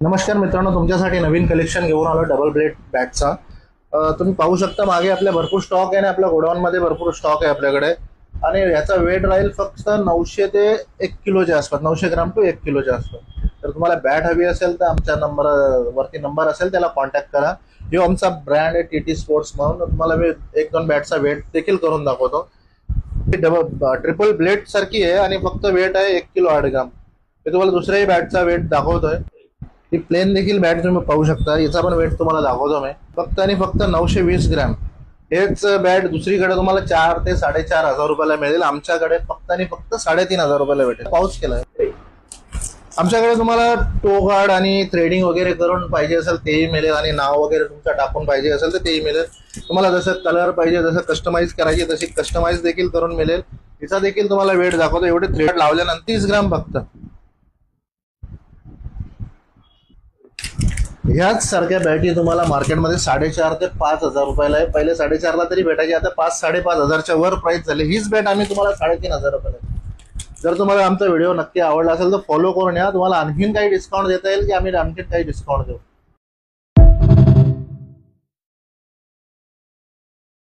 नमस्कार मित्रांनो, तुमच्यासाठी नवीन कलेक्शन घेऊन आलो डबल ब्लेड बॅटचा. तुम्ही पाहू शकता मागे आपल्या भरपूर स्टॉक आहे आणि आपल्या गोडाऊनमध्ये भरपूर स्टॉक आहे आपल्याकडे. आणि याचा वेट राहील फक्त 900 ते 1 किलोच्या आसपास, 900 ग्राम टू 1 किलोच्या आसपास. तर तुम्हाला बॅट हवी असेल तर आमच्या वरती नंबर असेल त्याला कॉन्टॅक्ट करा. जो आमचा ब्रँड आहे TT स्पोर्ट्स म्हणून. तुम्हाला मी एक दोन बॅटचा वेट देखील करून दाखवतो. डबल ट्रिपल ब्लेड सारखी आहे आणि फक्त वेट आहे 1 किलो 8 ग्राम. मी तुम्हाला दुसऱ्याही बॅटचा वेट दाखवतोय. ही प्लेन देखील बॅट तुम्ही पाहू शकता. याचा पण वेट तुम्हाला दाखवतो मी. फक्त आणि फक्त 920 ग्रॅम. हेच बॅट दुसरीकडे तुम्हाला 4 ते 4,500 रुपयाला मिळेल. आमच्याकडे फक्त आणि फक्त 3,500 रुपयाला भेटेल. पाऊस केलाय. आमच्याकडे तुम्हाला टो गार्ड आणि थ्रेडिंग वगैरे करून पाहिजे असेल तेही मिळेल आणि नाव वगैरे तुमचं टाकून पाहिजे असेल तर तेही मिळेल. तुम्हाला जसं कलर पाहिजे, जसं कस्टमाइज करायची तशी कस्टमाइज देखील करून मिळेल. हिचा देखील तुम्हाला वेट दाखवतो. एवढे थ्रेड लावल्यानंतर 30 ग्राम फक्त. ह्याच सारख्या बॅटी तुम्हाला मार्केटमध्ये 4,500 ते 5,000 रुपयाला आहे. पहिले 4,500 ला तरी भेटायची, आता 5-5,500च्या वर प्राइस झाली. हीच बॅट आम्ही तुम्हाला 3,500 रुपयाला. जर तुम्हाला आमचा व्हिडिओ नक्की आवडला असेल तर फॉलो करून या. तुम्हाला आणखीन काही डिस्काउंट देता येईल की आम्ही आणखीन काही डिस्काउंट देऊ.